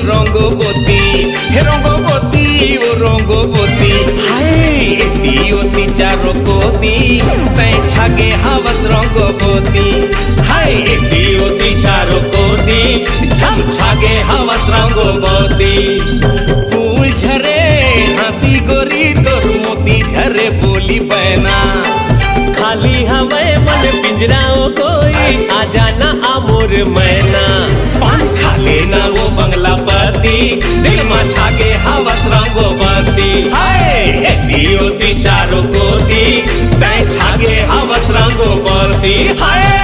रंगबती हे रंगबती ओ रंगबती हाय एती ओती चारो कोती तै छागे हावस रंगबती हाय एती ओती चारो कोती झम छागे हावस रंगबती फूल झरे हंसी गोरी तोर मोती झरे बोली बहना खाली हमें मन पिंजराओ कोई आ जाना आमोर मैना पान खा लेना वो बंगला पति दिल में छागे हवस रंगबती हाय एती ओती चारो कोती तै छागे हवस रंगबती हाय।